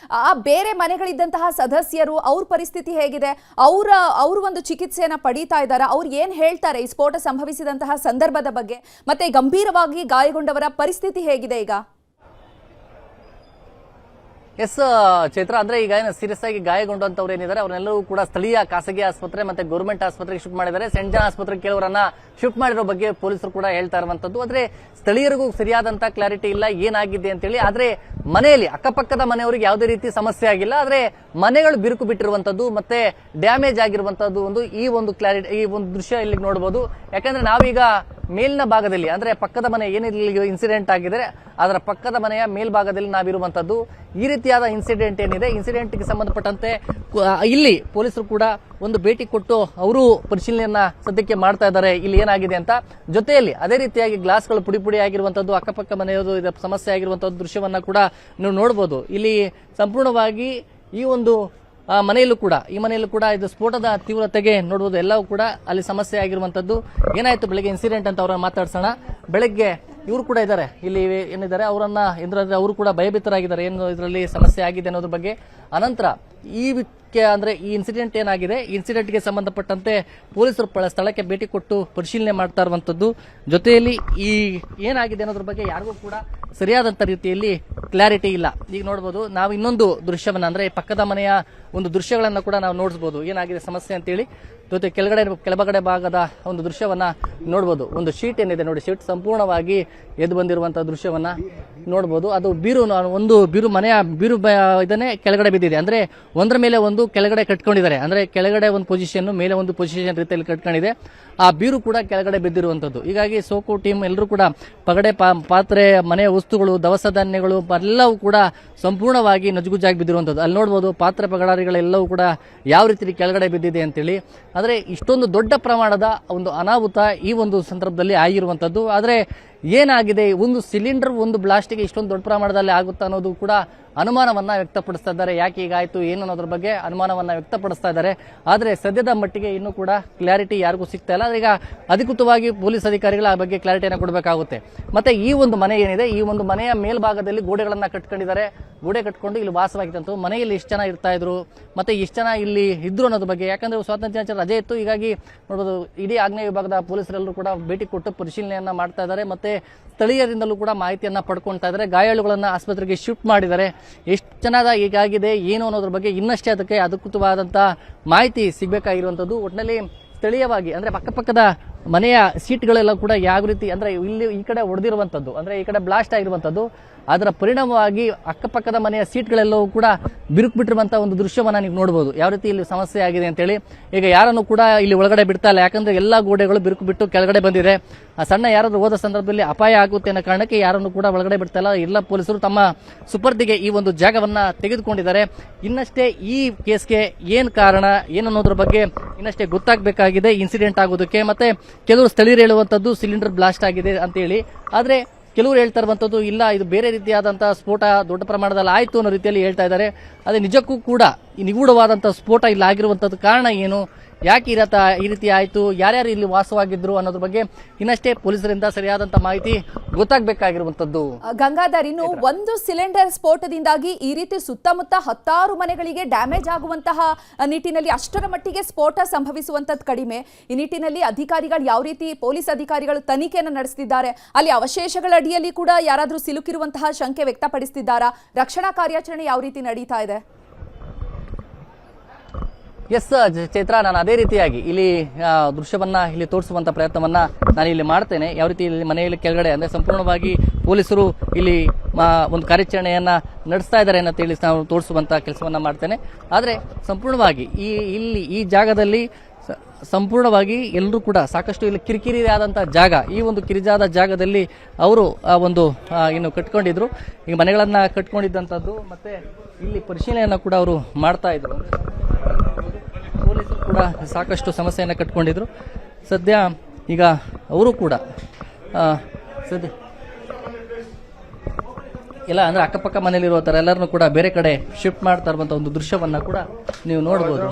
ಆ ಬೇರೆ ಮನೆಗಳಿದ್ದಂತಹ ಸದಸ್ಯರು ಅವ್ರ ಪರಿಸ್ಥಿತಿ ಹೇಗಿದೆ, ಅವರು ಒಂದು ಚಿಕಿತ್ಸೆಯನ್ನ ಪಡೀತಾ ಇದ್ದಾರೆ, ಅವ್ರು ಏನ್ ಹೇಳ್ತಾರೆ ಈ ಸ್ಫೋಟ ಸಂಭವಿಸಿದಂತಹ ಸಂದರ್ಭದ ಬಗ್ಗೆ, ಮತ್ತೆ ಗಂಭೀರವಾಗಿ ಗಾಯಗೊಂಡವರ ಪರಿಸ್ಥಿತಿ ಹೇಗಿದೆ ಈಗ? ಎಸ್ ಚೈತ್ರ, ಅಂದ್ರೆ ಈಗ ಸೀರಿಯಸ್ ಆಗಿ ಗಾಯಗೊಂಡಂತವ್ರು ಏನಿದ್ದಾರೆ ಅವರೆಲ್ಲರೂ ಕೂಡ ಸ್ಥಳೀಯ ಖಾಸಗಿ ಆಸ್ಪತ್ರೆ ಮತ್ತೆ ಗೌರ್ಮೆಂಟ್ ಆಸ್ಪತ್ರೆಗೆ ಶಿಫ್ಟ್ ಮಾಡಿದ್ದಾರೆ. ಸೆಂಟ್ ಜಾನ್ ಆಸ್ಪತ್ರೆಗೆ ಕೆಲವರನ್ನ ಶಿಫ್ಟ್ ಮಾಡಿರೋ ಬಗ್ಗೆ ಪೊಲೀಸರು ಕೂಡ ಹೇಳ್ತಾ ಇರುವಂತದ್ದು. ಆದ್ರೆ ಸ್ಥಳೀಯರಿಗೂ ಸರಿಯಾದಂತ ಕ್ಲಾರಿಟಿ ಇಲ್ಲ ಏನಾಗಿದೆ ಅಂತೇಳಿ. ಆದ್ರೆ ಮನೆಯಲ್ಲಿ ಅಕ್ಕಪಕ್ಕದ ಮನೆಯವರಿಗೆ ಯಾವುದೇ ರೀತಿ ಸಮಸ್ಯೆ ಆಗಿಲ್ಲ. ಆದ್ರೆ ಮನೆಗಳು ಬಿರುಕು ಬಿಟ್ಟಿರುವಂತದ್ದು ಮತ್ತೆ ಡ್ಯಾಮೇಜ್ ಆಗಿರುವಂತದ್ದು ಈ ಒಂದು ಕ್ಲಾರಿಟಿ, ಈ ಒಂದು ದೃಶ್ಯ ಇಲ್ಲಿ ನೋಡಬಹುದು. ಯಾಕಂದ್ರೆ ನಾವೀಗ ಮೇಲಿನ ಭಾಗದಲ್ಲಿ ಅಂದ್ರೆ ಪಕ್ಕದ ಮನೆ ಏನಿಲ್ಲಿ ಇನ್ಸಿಡೆಂಟ್ ಆಗಿದೆ ಅದರ ಪಕ್ಕದ ಮನೆಯ ಮೇಲ್ಭಾಗದಲ್ಲಿ ನಾವಿರುವಂತದ್ದು. ಈ ರೀತಿಯಾದ ಇನ್ಸಿಡೆಂಟ್ ಏನಿದೆ, ಇನ್ಸಿಡೆಂಟ್ಗೆ ಸಂಬಂಧಪಟ್ಟಂತೆ ಇಲ್ಲಿ ಪೊಲೀಸರು ಕೂಡ ಒಂದು ಭೇಟಿ ಕೊಟ್ಟು ಅವರು ಪರಿಶೀಲನೆಯನ್ನ ಸದ್ಯಕ್ಕೆ ಮಾಡ್ತಾ ಇದ್ದಾರೆ ಇಲ್ಲಿ ಏನಾಗಿದೆ ಅಂತ. ಜೊತೆಯಲ್ಲಿ ಅದೇ ರೀತಿಯಾಗಿ ಗ್ಲಾಸ್ಗಳು ಪುಡಿ ಆಗಿರುವಂತದ್ದು, ಅಕ್ಕಪಕ್ಕ ಮನೆಯದು ಸಮಸ್ಯೆ ಆಗಿರುವಂತದ್ದು ದೃಶ್ಯವನ್ನ ಕೂಡ ನೀವು ನೋಡಬಹುದು. ಇಲ್ಲಿ ಸಂಪೂರ್ಣವಾಗಿ ಈ ಒಂದು ಮನೆಯಲ್ಲೂ ಕೂಡ ಇದು ಸ್ಫೋಟದ ತೀವ್ರತೆಗೆ ನೋಡಬಹುದು. ಎಲ್ಲವೂ ಕೂಡ ಅಲ್ಲಿ ಸಮಸ್ಯೆ ಆಗಿರುವಂತದ್ದು. ಏನಾಯ್ತು ಬೆಳಗ್ಗೆ ಇನ್ಸಿಡೆಂಟ್ ಅಂತ ಅವರನ್ನ ಮಾತಾಡ್ಸೋಣ. ಬೆಳಗ್ಗೆ ಇವರು ಕೂಡ ಇದ್ದಾರೆ ಇಲ್ಲಿ ಏನಿದ್ದಾರೆ ಅವರನ್ನ ಅವರು ಕೂಡ ಭಯಭೀತರಾಗಿದ್ದಾರೆ, ಏನು ಇದರಲ್ಲಿ ಸಮಸ್ಯೆ ಆಗಿದೆ ಅನ್ನೋದ್ರ ಬಗ್ಗೆ. ಅನಂತರ ಅಂದ್ರೆ ಈ ಇನ್ಸಿಡೆಂಟ್ ಏನಾಗಿದೆ, ಈ ಇನ್ಸಿಡೆಂಟ್ಗೆ ಸಂಬಂಧಪಟ್ಟಂತೆ ಪೊಲೀಸರು ಸ್ಥಳಕ್ಕೆ ಭೇಟಿ ಕೊಟ್ಟು ಪರಿಶೀಲನೆ ಮಾಡ್ತಾ ಇರುವಂತದ್ದು. ಜೊತೆಯಲ್ಲಿ ಈ ಏನಾಗಿದೆ ಅನ್ನೋದ್ರ ಬಗ್ಗೆ ಯಾರಿಗೂ ಕೂಡ ಸರಿಯಾದಂತ ರೀತಿಯಲ್ಲಿ ಕ್ಲಾರಿಟಿ ಇಲ್ಲ. ಈಗ ನೋಡಬಹುದು ನಾವು ಇನ್ನೊಂದು ದೃಶ್ಯವನ್ನ, ಅಂದ್ರೆ ಪಕ್ಕದ ಮನೆಯ ಒಂದು ದೃಶ್ಯಗಳನ್ನ ಕೂಡ ನಾವು ನೋಡಿಸಬಹುದು ಏನಾಗಿದೆ ಸಮಸ್ಯೆ ಅಂತೇಳಿ. ಜೊತೆ ಕೆಳಗಡೆ ಭಾಗದ ಒಂದು ದೃಶ್ಯವನ್ನ ನೋಡಬಹುದು. ಒಂದು ಶೀಟ್ ಏನಿದೆ ನೋಡಿ, ಶೀಟ್ ಸಂಪೂರ್ಣವಾಗಿ ಎದ್ದು ಬಂದಿರುವಂತಹ ದೃಶ್ಯವನ್ನ ನೋಡಬಹುದು. ಅದು ಬೀರು ಮನೆಯ ಇದನ್ನೇ ಕೆಳಗಡೆ ಬಿದ್ದಿದೆ. ಅಂದ್ರೆ ಒಂದರ ಮೇಲೆ ಒಂದು ಕೆಳಗಡೆ ಕಟ್ಕೊಂಡಿದ್ದಾರೆ. ಅಂದ್ರೆ ಕೆಳಗಡೆ ಒಂದು ಪೊಸಿಷನ್, ಮೇಲೆ ಒಂದು ಪೊಸಿಷನ್ ರೀತಿಯಲ್ಲಿ ಕಟ್ಕೊಂಡಿದೆ. ಆ ಬೀರು ಕೂಡ ಕೆಳಗಡೆ ಬಿದ್ದಿರುವಂತದ್ದು. ಹೀಗಾಗಿ ಸೋಕು ಟೀಮ್ ಎಲ್ಲರೂ ಕೂಡ ಪಗಡೆ ಪಾತ್ರೆ, ಮನೆಯ ವಸ್ತುಗಳು, ದವಸ ಧಾನ್ಯಗಳು ಎಲ್ಲವೂ ಕೂಡ ಸಂಪೂರ್ಣವಾಗಿ ನಜುಗುಜ್ಜಾಗಿ ಬಿದ್ದಿರುವಂತದ್ದು. ಅಲ್ಲಿ ನೋಡಬಹುದು ಪಾತ್ರೆ ಪಗಡಾರಿಗಳೆಲ್ಲವೂ ಕೂಡ ಯಾವ ರೀತಿ ಕೆಳಗಡೆ ಬಿದ್ದಿದೆ ಅಂತೇಳಿ. ಆದ್ರೆ ಇಷ್ಟೊಂದು ದೊಡ್ಡ ಪ್ರಮಾಣದ ಒಂದು ಅನಾಹುತ ಈ ಒಂದು ಸಂದರ್ಭದಲ್ಲಿ ಆಗಿರುವಂತದ್ದು. ಆದ್ರೆ ಏನಾಗಿದೆ, ಒಂದು ಸಿಲಿಂಡರ್ ಒಂದು ಬ್ಲಾಸ್ಟ್ಗೆ ಇಷ್ಟೊಂದು ದೊಡ್ಡ ಪ್ರಮಾಣದಲ್ಲಿ ಆಗುತ್ತಾ ಅನ್ನೋದು ಕೂಡ ಅನುಮಾನವನ್ನ ವ್ಯಕ್ತಪಡಿಸ್ತಾ ಇದ್ದಾರೆ. ಯಾಕೆ ಹೀಗಾಯ್ತು ಏನು ಅನ್ನೋದ್ರ ಬಗ್ಗೆ ಅನುಮಾನವನ್ನ ವ್ಯಕ್ತಪಡಿಸ್ತಾ ಇದ್ದಾರೆ. ಆದ್ರೆ ಸದ್ಯದ ಮಟ್ಟಿಗೆ ಇನ್ನೂ ಕೂಡ ಕ್ಲಾರಿಟಿ ಯಾರಿಗೂ ಸಿಗ್ತಾ ಇಲ್ಲ. ಈಗ ಅಧಿಕೃತವಾಗಿ ಪೊಲೀಸ್ ಅಧಿಕಾರಿಗಳು ಆ ಬಗ್ಗೆ ಕ್ಲಾರಿಟಿಯನ್ನು ಕೊಡಬೇಕಾಗುತ್ತೆ. ಮತ್ತೆ ಈ ಒಂದು ಮನೆ ಏನಿದೆ, ಈ ಒಂದು ಮನೆಯ ಮೇಲ್ಭಾಗದಲ್ಲಿ ಗೋಡೆಗಳನ್ನ ಕಟ್ಕೊಂಡಿದ್ದಾರೆ. ಗೋಡೆ ಕಟ್ಕೊಂಡು ಇಲ್ಲಿ ವಾಸವಾಗಿತ್ತಂತ. ಮನೆಯಲ್ಲಿ ಎಷ್ಟು ಜನ ಇರ್ತಾ ಇದ್ರು ಮತ್ತೆ ಎಷ್ಟು ಜನ ಇಲ್ಲಿ ಇದ್ರು ಅನ್ನೋದ್ರ ಬಗ್ಗೆ, ಯಾಕಂದ್ರೆ ಸ್ವಾತಂತ್ರ್ಯ ದಿನಾಚರಣೆ ರಜೆ ಇತ್ತು. ಹೀಗಾಗಿ ನೋಡಬಹುದು ಇಡೀ ಆಗ್ನೇಯ ವಿಭಾಗದ ಪೊಲೀಸರೆಲ್ಲರೂ ಕೂಡ ಭೇಟಿ ಕೊಟ್ಟು ಪರಿಶೀಲನೆಯನ್ನ ಮಾಡ್ತಾ ಇದ್ದಾರೆ. ಮತ್ತೆ ಸ್ಥಳೀಯರಿಂದಲೂ ಕೂಡ ಮಾಹಿತಿಯನ್ನ ಪಡ್ಕೊಳ್ತಾ ಇದ್ದಾರೆ. ಗಾಯಾಳುಗಳನ್ನ ಆಸ್ಪತ್ರೆಗೆ ಶಿಫ್ಟ್ ಮಾಡಿದ್ದಾರೆ. ಎಷ್ಟು ಜನದ ಹೀಗಾಗಿದೆ ಏನು ಅನ್ನೋದ್ರ ಬಗ್ಗೆ ಇನ್ನಷ್ಟೇ ಅದಕ್ಕೆ ಅಧಿಕೃತವಾದಂತಹ ಮಾಹಿತಿ ಸಿಗಬೇಕಾಗಿರುವಂತದ್ದು. ಒಟ್ಟಿನಲ್ಲಿ ಸ್ಥಳೀಯವಾಗಿ ಅಂದ್ರೆ ಪಕ್ಕಪಕ್ಕದ ಮನೆಯ ಸೀಟ್ಗಳೆಲ್ಲ ಕೂಡ ಯಾವ ರೀತಿ ಅಂದ್ರೆ ಇಲ್ಲಿ ಈ ಕಡೆ ಹೊಡೆದಿರುವಂತದ್ದು, ಅಂದ್ರೆ ಈ ಕಡೆ ಬ್ಲಾಸ್ಟ್ ಆಗಿರುವಂತದ್ದು, ಅದರ ಪರಿಣಾಮವಾಗಿ ಅಕ್ಕಪಕ್ಕದ ಮನೆಯ ಸೀಟ್ಗಳೆಲ್ಲವೂ ಕೂಡ ಬಿರುಕು ಬಿಟ್ಟಿರುವಂತಹ ಒಂದು ದೃಶ್ಯವನ್ನ ನೀವು ನೋಡಬಹುದು, ಯಾವ ರೀತಿ ಇಲ್ಲಿ ಸಮಸ್ಯೆ ಆಗಿದೆ ಅಂತೇಳಿ. ಈಗ ಯಾರನ್ನು ಕೂಡ ಇಲ್ಲಿ ಒಳಗಡೆ ಬಿಡ್ತಾ ಇಲ್ಲ, ಯಾಕಂದ್ರೆ ಎಲ್ಲಾ ಗೋಡೆಗಳು ಬಿರುಕು ಬಿಟ್ಟು ಕೆಳಗಡೆ ಬಂದಿದೆ. ಆ ಸಣ್ಣ ಯಾರಾದ್ರೂ ಹೋದ ಸಂದರ್ಭದಲ್ಲಿ ಅಪಾಯ ಆಗುತ್ತೆ ಅನ್ನೋ ಕಾರಣಕ್ಕೆ ಯಾರನ್ನು ಕೂಡ ಒಳಗಡೆ ಬಿಡ್ತಾ ಇಲ್ಲ. ಎಲ್ಲ ಪೊಲೀಸರು ತಮ್ಮ ಸುಪರ್ದಿಗೆ ಈ ಒಂದು ಜಾಗವನ್ನ ತೆಗೆದುಕೊಂಡಿದ್ದಾರೆ. ಇನ್ನಷ್ಟೇ ಈ ಕೇಸ್ಗೆ ಏನ್ ಕಾರಣ ಏನನ್ನೋದ್ರ ಬಗ್ಗೆ ಇನ್ನಷ್ಟೇ ಗೊತ್ತಾಗಬೇಕಾಗಿದೆ ಇನ್ಸಿಡೆಂಟ್ ಆಗೋದಕ್ಕೆ. ಮತ್ತೆ ಕೆಲವರು ಸ್ಥಳೀಯರು ಹೇಳುವಂತದ್ದು ಸಿಲಿಂಡರ್ ಬ್ಲಾಸ್ಟ್ ಆಗಿದೆ ಅಂತ ಹೇಳಿ. ಆದ್ರೆ ಕೆಲವರು ಹೇಳ್ತಾ ಇರುವಂತದ್ದು ಇಲ್ಲ, ಇದು ಬೇರೆ ರೀತಿಯಾದಂತಹ ಸ್ಫೋಟ ದೊಡ್ಡ ಪ್ರಮಾಣದಲ್ಲಿ ಆಯ್ತು ಅನ್ನೋ ರೀತಿಯಲ್ಲಿ ಹೇಳ್ತಾ ಇದ್ದಾರೆ. ಅದೇ ನಿಜಕ್ಕೂ ಕೂಡ ಈ ನಿಗೂಢವಾದಂತಹ ಸ್ಫೋಟ ಇಲ್ಲಿ ಆಗಿರುವಂತದ್ದು ಕಾರಣ ಏನು, ಯಾಕೆ ಈ ರೀತಿ ಆಯ್ತು, ಯಾರ್ಯಾರು ಇಲ್ಲಿ ವಾಸವಾಗಿದ್ರು ಅನ್ನೋದ್ರ ಬಗ್ಗೆ ಇನ್ನಷ್ಟೇ ಪೊಲೀಸರಿಂದ ಸರಿಯಾದಂತ ಮಾಹಿತಿ ಗೊತ್ತಾಗಬೇಕಾಗಿರುವಂತದ್ದು. ಗಂಗಾಧರ್, ಇನ್ನು ಒಂದು ಸಿಲಿಂಡರ್ ಸ್ಫೋಟದಿಂದಾಗಿ ಈ ರೀತಿ ಸುತ್ತಮುತ್ತ 10 ಮನೆಗಳಿಗೆ ಡ್ಯಾಮೇಜ್ ಆಗುವಂತಹ ನಿಟ್ಟಿನಲ್ಲಿ ಅಷ್ಟರ ಮಟ್ಟಿಗೆ ಸ್ಫೋಟ ಸಂಭವಿಸುವಂತದ್ದು ಕಡಿಮೆ. ಈ ನಿಟ್ಟಿನಲ್ಲಿ ಅಧಿಕಾರಿಗಳು ಯಾವ ರೀತಿ ಪೊಲೀಸ್ ಅಧಿಕಾರಿಗಳು ತನಿಖೆಯನ್ನು ನಡೆಸುತ್ತಿದ್ದಾರೆ, ಅಲ್ಲಿ ಅವಶೇಷಗಳ ಅಡಿಯಲ್ಲಿ ಕೂಡ ಯಾರಾದ್ರೂ ಸಿಲುಕಿರುವಂತಹ ಶಂಕೆ ವ್ಯಕ್ತಪಡಿಸುತ್ತಿದ್ದಾರಾ, ರಕ್ಷಣಾ ಕಾರ್ಯಾಚರಣೆ ಯಾವ ರೀತಿ ನಡೀತಾ ಇದೆ? ಎಸ್ ಚೈತ್ರ, ನಾನು ಅದೇ ರೀತಿಯಾಗಿ ಇಲ್ಲಿ ದೃಶ್ಯವನ್ನ ಇಲ್ಲಿ ತೋರಿಸುವಂತ ಪ್ರಯತ್ನವನ್ನ ನಾನು ಇಲ್ಲಿ ಮಾಡ್ತೇನೆ. ಯಾವ ರೀತಿ ಇಲ್ಲಿ ಮನೆಯಲ್ಲಿ ಕೆಳಗಡೆ ಅಂದ್ರೆ ಸಂಪೂರ್ಣವಾಗಿ ಪೊಲೀಸರು ಇಲ್ಲಿ ಒಂದು ಕಾರ್ಯಾಚರಣೆಯನ್ನ ನಡೆಸ್ತಾ ಇದ್ದಾರೆ ಅಂತ ಹೇಳಿ ನಾವು ತೋರಿಸುವಂತ ಕೆಲಸವನ್ನ ಮಾಡ್ತೇನೆ. ಆದ್ರೆ ಸಂಪೂರ್ಣವಾಗಿ ಈ ಜಾಗದಲ್ಲಿ ಸಂಪೂರ್ಣವಾಗಿ ಎಲ್ಲರೂ ಕೂಡ ಸಾಕಷ್ಟು ಇಲ್ಲಿ ಕಿರಿಕಿರಿ ಆದಂತಹ ಜಾಗ, ಈ ಒಂದು ಕಿರಿಜಾದ ಜಾಗದಲ್ಲಿ ಅವರು ಒಂದು ಏನು ಕಟ್ಕೊಂಡಿದ್ರು, ಈಗ ಮನೆಗಳನ್ನ ಕಟ್ಕೊಂಡಿದ್ದಂಥದ್ದು, ಮತ್ತೆ ಇಲ್ಲಿ ಪರಿಶೀಲನೆಯನ್ನ ಕೂಡ ಅವರು ಮಾಡ್ತಾ ಇದ್ರು. ಪೊಲೀಸರು ಕೂಡ ಸಾಕಷ್ಟು ಸಮಸ್ಯೆಯನ್ನ ಕಟ್ಕೊಂಡಿದ್ರು. ಸದ್ಯ ಈಗ ಅವರು ಕೂಡ ಸದ್ಯ ಎಲ್ಲ ಅಂದ್ರೆ ಅಕ್ಕಪಕ್ಕ ಮನೆಯಲ್ಲಿರುವ ಥರ ಎಲ್ಲರನ್ನೂ ಕೂಡ ಬೇರೆ ಕಡೆ ಶಿಫ್ಟ್ ಮಾಡ್ತಾ ಇರುವಂಥ ಒಂದು ದೃಶ್ಯವನ್ನ ಕೂಡ ನೀವು ನೋಡ್ಬೋದು.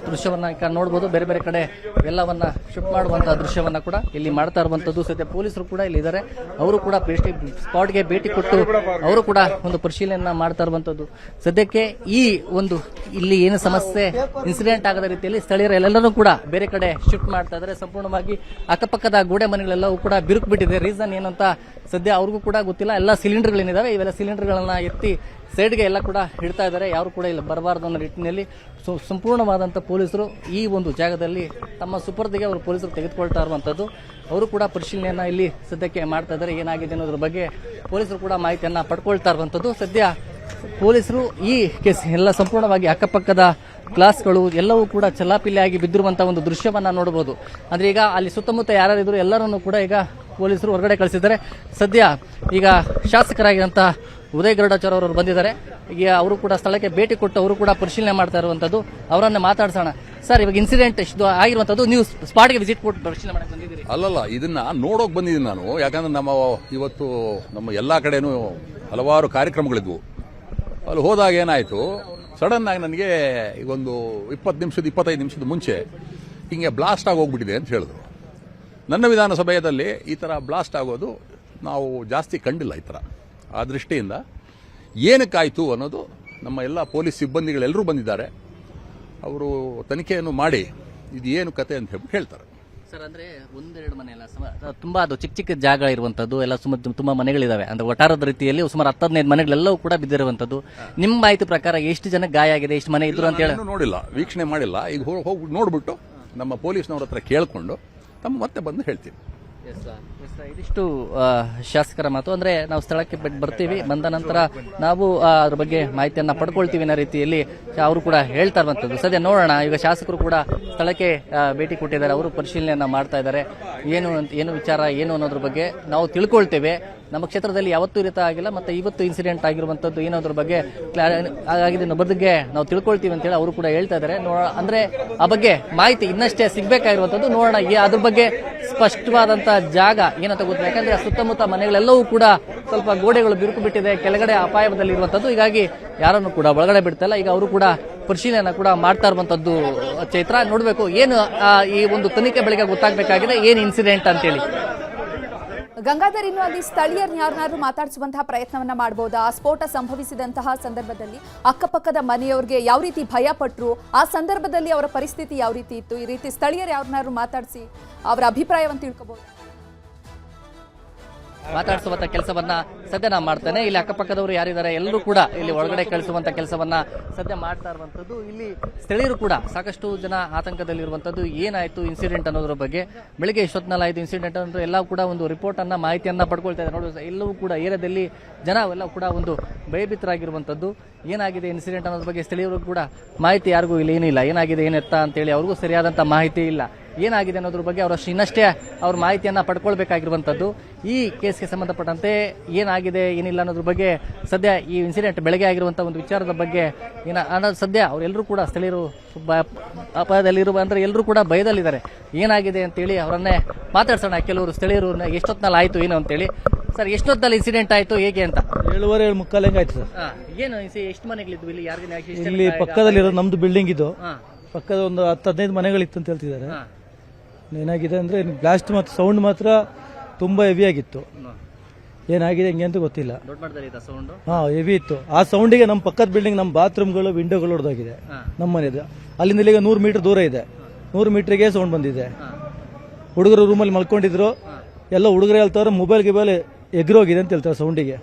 ದೃಶ್ಯವನ್ನ ನೋಡ್ಬೋದು, ಬೇರೆ ಬೇರೆ ಕಡೆ ಎಲ್ಲವನ್ನ ಶಿಫ್ಟ್ ಮಾಡುವಂತಹ ದೃಶ್ಯವನ್ನ ಕೂಡ ಇಲ್ಲಿ ಮಾಡ್ತಾ ಇರುವಂತದ್ದು. ಸದ್ಯ ಪೊಲೀಸರು ಕೂಡ ಇಲ್ಲಿ ಇದ್ದಾರೆ, ಅವರು ಕೂಡ ಸ್ಪಾಟ್ಗೆ ಭೇಟಿ ಕೊಟ್ಟು ಅವರು ಕೂಡ ಒಂದು ಪರಿಶೀಲನೆಯನ್ನ ಮಾಡ್ತಾ ಇರುವಂತದ್ದು. ಸದ್ಯಕ್ಕೆ ಈ ಒಂದು ಇಲ್ಲಿ ಏನು ಸಮಸ್ಯೆ ಇನ್ಸಿಡೆಂಟ್ ಆಗದ ರೀತಿಯಲ್ಲಿ ಸ್ಥಳೀಯರು ಎಲ್ಲರೂ ಕೂಡ ಬೇರೆ ಕಡೆ ಶಿಫ್ಟ್ ಮಾಡ್ತಾ ಇದ್ದಾರೆ. ಸಂಪೂರ್ಣವಾಗಿ ಅಕ್ಕಪಕ್ಕದ ಗೋಡೆ ಮನೆಗಳೆಲ್ಲವೂ ಕೂಡ ಬಿರುಕು ಬಿಟ್ಟಿದೆ. ರೀಸನ್ ಏನಂತ ಸದ್ಯ ಅವ್ರಿಗೂ ಕೂಡ ಗೊತ್ತಿಲ್ಲ. ಎಲ್ಲ ಸಿಲಿಂಡರ್ಗಳೇನಿದಾವೆ ಇವೆಲ್ಲ ಸಿಲಿಂಡರ್ಗಳನ್ನ ಎತ್ತಿ ಸೈಡ್ಗೆ ಎಲ್ಲ ಕೂಡ ಇಡ್ತಾ ಇದ್ದಾರೆ, ಯಾರು ಕೂಡ ಇಲ್ಲಿ ಬರಬಾರದು ಅನ್ನೋ ನಿಟ್ಟಿನಲ್ಲಿ ಸಂಪೂರ್ಣವಾದಂಥ ಪೊಲೀಸರು ಈ ಒಂದು ಜಾಗದಲ್ಲಿ ತಮ್ಮ ಸುಪರ್ದಿಗೆ ಅವರು ಪೊಲೀಸರು ತೆಗೆದುಕೊಳ್ತಾ ಇರುವಂಥದ್ದು. ಅವರು ಕೂಡ ಪರಿಶೀಲನೆಯನ್ನ ಇಲ್ಲಿ ಸದ್ಯಕ್ಕೆ ಮಾಡ್ತಾ ಇದ್ದಾರೆ. ಏನಾಗಿದೆ ಅನ್ನೋದ್ರ ಬಗ್ಗೆ ಪೊಲೀಸರು ಕೂಡ ಮಾಹಿತಿಯನ್ನ ಪಡ್ಕೊಳ್ತಾ ಇರುವಂಥದ್ದು. ಸದ್ಯ ಪೊಲೀಸರು ಈ ಕೇಸ್ ಎಲ್ಲ ಸಂಪೂರ್ಣವಾಗಿ ಅಕ್ಕಪಕ್ಕದ ಗ್ಲಾಸ್ಗಳು ಎಲ್ಲವೂ ಕೂಡ ಚಲ್ಲಾಪಿಲ್ಲಿಯಾಗಿ ಬಿದ್ದಿರುವಂತಹ ಒಂದು ದೃಶ್ಯವನ್ನ ನೋಡಬಹುದು. ಅಂದ್ರೆ ಈಗ ಅಲ್ಲಿ ಸುತ್ತಮುತ್ತ ಯಾರ್ಯಾರಿದ್ರು ಎಲ್ಲರನ್ನೂ ಕೂಡ ಈಗ ಪೊಲೀಸರು ಹೊರಗಡೆ ಕಳಿಸಿದ್ದಾರೆ. ಸದ್ಯ ಈಗ ಶಾಸಕರಾಗಿರುವಂತಹ ಉದಯ್ ಗರುಡಾಚಾರ್ ಅವರು ಬಂದಿದ್ದಾರೆ. ಈಗ ಅವರು ಕೂಡ ಸ್ಥಳಕ್ಕೆ ಭೇಟಿ ಕೊಟ್ಟು ಅವರು ಕೂಡ ಪರಿಶೀಲನೆ ಮಾಡ್ತಾ ಇರುವಂತದ್ದು. ಅವರನ್ನ ಮಾತಾಡ್ಸೋಣ. ಸರ್, ಇವಾಗ ಇನ್ಸಿಡೆಂಟ್ ಆಗಿರುವಂತದ್ದು ನೀವು ಸ್ಪಾಟ್ಗೆ ವಿಸಿಟ್ ಕೊಟ್ಟು ಪರಿಶೀಲನೆ ಮಾಡಕ್ಕೆ ಬಂದಿದ್ದೀರಿ? ಅಲ್ಲಲ್ಲ, ಇದನ್ನ ನೋಡೋಕೆ ಬಂದಿದ್ದೀನಿ ನಾನು. ಯಾಕಂದ್ರೆ ಇವತ್ತು ನಮ್ಮ ಎಲ್ಲಾ ಕಡೆನೂ ಹಲವಾರು ಕಾರ್ಯಕ್ರಮಗಳಿದ್ವು. ಅಲ್ಲಿ ಹೋದಾಗ ಏನಾಯ್ತು, ಸಡನ್ ಆಗಿ ನನಗೆ ಈಗೊಂದು 25 ನಿಮಿಷದ ಮುಂಚೆ ಹಿಂಗೆ ಬ್ಲಾಸ್ಟ್ ಆಗಿ ಹೋಗ್ಬಿಟ್ಟಿದೆ ಅಂತ ಹೇಳಿದ್ರು. ನನ್ನ ವಿಧಾನಸಭೆಯಲ್ಲಿ ಈ ತರ ಬ್ಲಾಸ್ಟ್ ಆಗೋದು ನಾವು ಜಾಸ್ತಿ ಕಂಡಿಲ್ಲ ಈ ತರ. ಆ ದೃಷ್ಟಿಯಿಂದ ಏನಕ್ಕಾಯ್ತು ಅನ್ನೋದು ನಮ್ಮ ಎಲ್ಲ ಪೊಲೀಸ್ ಸಿಬ್ಬಂದಿಗಳೆಲ್ಲರೂ ಬಂದಿದ್ದಾರೆ. ಅವರು ತನಿಖೆಯನ್ನು ಮಾಡಿ ಇದು ಏನು ಕತೆ ಅಂತ ಹೇಳ್ತಾರೆ. ಸರ್, ಅಂದ್ರೆ ಒಂದೆರಡು ಮನೆ ಅಲ್ಲ, ತುಂಬಾ ಅದು ಚಿಕ್ಕ ಚಿಕ್ಕ ಜಾಗ ಇರುವಂತದ್ದು, ಎಲ್ಲ ತುಂಬಾ ಮನೆಗಳಿದಾವೆ. ಅಂದ್ರೆ ಒಟ್ಟಾರದ ರೀತಿಯಲ್ಲಿ ಸುಮಾರು 10-15 ಮನೆಗಳೆಲ್ಲವೂ ಕೂಡ ಬಿದ್ದಿರುವಂತದ್ದು. ನಿಮ್ಮ ಮಾಹಿತಿ ಪ್ರಕಾರ ಎಷ್ಟು ಜನ ಗಾಯ ಆಗಿದೆ, ಎಷ್ಟು ಮನೆ ಇದ್ರು ಅಂತ ಹೇಳಿ ನೋಡಿಲ್ಲ, ವೀಕ್ಷಣೆ ಮಾಡಿಲ್ಲ. ಈಗ ಹೋಗಿ ನೋಡ್ಬಿಟ್ಟು ನಮ್ಮ ಪೊಲೀಸ್ನವ್ರ ಹತ್ರ ಕೇಳ್ಕೊಂಡು ಮತ್ತೆ ಬಂದು ಹೇಳ್ತೀನಿ. ಇದಿಷ್ಟು ಶಾಸಕರ ಮಾತು. ಅಂದ್ರೆ ನಾವು ಸ್ಥಳಕ್ಕೆ ಬರ್ತೀವಿ, ಬಂದ ನಂತರ ನಾವು ಅದ್ರ ಬಗ್ಗೆ ಮಾಹಿತಿಯನ್ನ ಪಡ್ಕೊಳ್ತೀವಿ ಅನ್ನೋ ರೀತಿಯಲ್ಲಿ ಅವರು ಕೂಡ ಹೇಳ್ತಾ ಇರುವಂತದ್ದು. ಸದ್ಯ ನೋಡೋಣ. ಈಗ ಶಾಸಕರು ಕೂಡ ಸ್ಥಳಕ್ಕೆ ಭೇಟಿ ಕೊಟ್ಟಿದ್ದಾರೆ, ಅವರು ಪರಿಶೀಲನೆಯನ್ನ ಮಾಡ್ತಾ ಇದ್ದಾರೆ. ಏನು ವಿಚಾರ ಏನು ಅನ್ನೋದ್ರ ಬಗ್ಗೆ ನಾವು ತಿಳ್ಕೊಳ್ತೇವೆ. ನಮ್ಮ ಕ್ಷೇತ್ರದಲ್ಲಿ ಯಾವತ್ತೂ ಈ ರೀತಿ ಆಗಿಲ್ಲ, ಮತ್ತೆ ಇವತ್ತು ಇನ್ಸಿಡೆಂಟ್ ಆಗಿರುವಂತದ್ದು ಏನೋದ್ರ ಬಗ್ಗೆ ಆಗಿದೆ ಬಗ್ಗೆ ನಾವು ತಿಳ್ಕೊಳ್ತೀವಿ ಅಂತ ಹೇಳಿ ಅವರು ಕೂಡ ಹೇಳ್ತಾ ಇದ್ದಾರೆ. ಅಂದ್ರೆ ಆ ಬಗ್ಗೆ ಮಾಹಿತಿ ಇನ್ನಷ್ಟೇ ಸಿಗ್ಬೇಕಾಗಿರುವಂತದ್ದು. ನೋಡೋಣ ಅದ್ರ ಬಗ್ಗೆ ಸ್ಪಷ್ಟವಾದಂತಹ ಜಾಗ ಏನಂತ ಗೊತ್ತಿಲ್ಲ. ಯಾಕಂದ್ರೆ ಸುತ್ತಮುತ್ತ ಮನೆಗಳೆಲ್ಲವೂ ಕೂಡ ಸ್ವಲ್ಪ ಗೋಡೆಗಳು ಬಿರುಕು ಬಿಟ್ಟಿದೆ, ಕೆಳಗಡೆ ಅಪಾಯದಲ್ಲಿ ಇರುವಂತದ್ದು. ಹೀಗಾಗಿ ಯಾರನ್ನು ಕೂಡ ಒಳಗಡೆ ಬಿಡ್ತಾ ಇಲ್ಲ. ಈಗ ಅವರು ಕೂಡ ಪರಿಶೀಲನೆ ಕೂಡ ಮಾಡ್ತಾ ಇರುವಂತದ್ದು. ಚೈತ್ರ, ನೋಡ್ಬೇಕು ಏನು ಈ ಒಂದು ತನಿಖೆ ಬಳಿಕ ಗೊತ್ತಾಗಬೇಕಾಗಿದೆ ಏನು ಇನ್ಸಿಡೆಂಟ್ ಅಂತೇಳಿ. ಗಂಗಾಧರ್, ಇನ್ನು ಅಲ್ಲಿ ಸ್ಥಳೀಯರು ಯಾರನ್ನಾದ್ರೂ ಮಾತಾಡಿಸುವಂತಹ ಪ್ರಯತ್ನವನ್ನ ಮಾಡಬಹುದಾ? ಆ ಸ್ಫೋಟ ಸಂಭವಿಸಿದಂತಹ ಸಂದರ್ಭದಲ್ಲಿ ಅಕ್ಕಪಕ್ಕದ ಮನೆಯವರಿಗೆ ಯಾವ ರೀತಿ ಭಯ ಪಟ್ಟರು, ಆ ಸಂದರ್ಭದಲ್ಲಿ ಅವರ ಪರಿಸ್ಥಿತಿ ಯಾವ ರೀತಿ ಇತ್ತು? ಈ ರೀತಿ ಸ್ಥಳೀಯರು ಯಾರನ್ನಾದ್ರೂ ಮಾತಾಡಿಸಿ ಅವರ ಅಭಿಪ್ರಾಯವನ್ನು ತಿಳ್ಕೋಬಹುದು? ಮಾತಾಡಿಸುವಂತ ಕೆಲಸವನ್ನ ಸದ್ಯ ನಾ ಮಾಡ್ತೇನೆ. ಇಲ್ಲಿ ಅಕ್ಕಪಕ್ಕದವರು ಯಾರಿದ್ದಾರೆ ಎಲ್ಲರೂ ಕೂಡ ಇಲ್ಲಿ ಒಳಗಡೆ ಕಳಿಸುವಂತ ಕೆಲಸವನ್ನ ಸದ್ಯ ಮಾಡ್ತಾ ಇರುವಂತದ್ದು. ಇಲ್ಲಿ ಸ್ಥಳೀಯರು ಕೂಡ ಸಾಕಷ್ಟು ಜನ ಆತಂಕದಲ್ಲಿರುವಂತದ್ದು. ಏನಾಯ್ತು ಇನ್ಸಿಡೆಂಟ್ ಅನ್ನೋದ್ರ ಬಗ್ಗೆ ಬೆಳಿಗ್ಗೆ ಇಷ್ಟೊತ್ತಿನಲ್ಲಿ ಆಯ್ತು ಇನ್ಸಿಡೆಂಟ್ ಅಂದ್ರೆ ಎಲ್ಲ ಕೂಡ ಒಂದು ರಿಪೋರ್ಟ್ ಅನ್ನ ಮಾಹಿತಿಯನ್ನ ಪಡ್ಕೊಳ್ತಾ ಇದ್ದಾರೆ. ನೋಡಿ, ಎಲ್ಲವೂ ಕೂಡ ಏರಿಯಾದಲ್ಲಿ ಜನ ಎಲ್ಲ ಕೂಡ ಒಂದು ಭಯಭೀತರಾಗಿರುವಂತದ್ದು. ಏನಾಗಿದೆ ಇನ್ಸಿಡೆಂಟ್ ಅನ್ನೋದ್ರ ಬಗ್ಗೆ ಸ್ಥಳೀಯರು ಕೂಡ ಮಾಹಿತಿ ಯಾರಿಗೂ ಇಲ್ಲಿ ಏನಿಲ್ಲ, ಏನಾಗಿದೆ ಏನೆತ್ತ ಅಂತೇಳಿ ಅವ್ರಿಗೂ ಸರಿಯಾದಂತ ಮಾಹಿತಿ ಇಲ್ಲ. ಏನಾಗಿದೆ ಅನ್ನೋದ್ರ ಬಗ್ಗೆ ಅವರಷ್ಟು ಇನ್ನಷ್ಟೇ ಅವ್ರ ಮಾಹಿತಿಯನ್ನ ಪಡ್ಕೊಳ್ಬೇಕಾಗಿರುವಂತದ್ದು. ಈ ಕೇಸ್ಗೆ ಸಂಬಂಧಪಟ್ಟಂತೆ ಏನಾಗಿದೆ ಏನಿಲ್ಲ ಅನ್ನೋದ್ರ ಬಗ್ಗೆ ಸದ್ಯ ಈ ಇನ್ಸಿಡೆಂಟ್ ಬೆಳಗ್ಗೆ ಆಗಿರುವಂತಹ ಒಂದು ವಿಚಾರದ ಬಗ್ಗೆ ಸದ್ಯ ಅವರೆಲ್ಲರೂ ಕೂಡ ಸ್ಥಳೀಯರು ಅಪಾಯದಲ್ಲಿರುವ ಅಂದ್ರೆ ಎಲ್ಲರೂ ಕೂಡ ಭಯದಲ್ಲಿದ್ದಾರೆ. ಏನಾಗಿದೆ ಅಂತೇಳಿ ಅವರನ್ನೇ ಮಾತಾಡ್ಸೋಣ. ಕೆಲವರು ಸ್ಥಳೀಯರು ಎಷ್ಟೊತ್ತಿನಲ್ಲಿ ಆಯ್ತು ಏನು ಅಂತೇಳಿ. ಸರ್, ಎಷ್ಟೊತ್ತಲ್ಲಿ ಇನ್ಸಿಡೆಂಟ್ ಆಯ್ತು ಹೇಗೆ ಅಂತ? 7:45 ಆಯ್ತು ಸರ್. ಏನು ಎಷ್ಟು ಮನೆಗಳಿದ್ವು ಇಲ್ಲಿ? ಯಾರಿಗೆ ಇಲ್ಲಿ ಪಕ್ಕದಲ್ಲಿರೋ ನಮ್ದು ಬಿಲ್ಡಿಂಗ್ ಇದು, ಪಕ್ಕದ ಒಂದು 10-15 ಮನೆಗಳಿತ್ತು ಅಂತ ಹೇಳ್ತಿದ್ದಾರೆ. ಏನಾಗಿದೆ ಅಂದ್ರೆ ಬ್ಲಾಸ್ಟ್ ಮತ್ತು ಸೌಂಡ್ ಮಾತ್ರ ತುಂಬಾ ಹೆವಿ ಆಗಿತ್ತು. ಏನಾಗಿದೆ ಹಿಂಗೆ ಅಂತ ಗೊತ್ತಿಲ್ಲ. ಹೆವಿ ಇತ್ತು. ಆ ಸೌಂಡಿಗೆ ನಮ್ಮ ಪಕ್ಕದ ಬಿಲ್ಡಿಂಗ್, ನಮ್ಮ ಬಾತ್ರೂಮ್ಗಳು, ವಿಂಡೋಗಳು ಹೊಡೆದೋಗಿದೆ. ನಮ್ಮ ಮನೆದು ಅಲ್ಲಿಂದ ಇಲ್ಲಿಗೆ 100 ಮೀಟರ್ ದೂರ ಇದೆ. 100 ಮೀಟರ್ಗೆ ಸೌಂಡ್ ಬಂದಿದೆ. ಹುಡುಗರು ರೂಮಲ್ಲಿ ಮಲ್ಕೊಂಡಿದ್ರು. ಎಲ್ಲ ಹುಡುಗರು ಹೇಳ್ತಾರೆ ಮೊಬೈಲ್ ಗಿಬೈಲ್ ಎಗ್ರೋಗಿದೆ ಅಂತ ಹೇಳ್ತಾರೆ ಸೌಂಡಿಗೆ.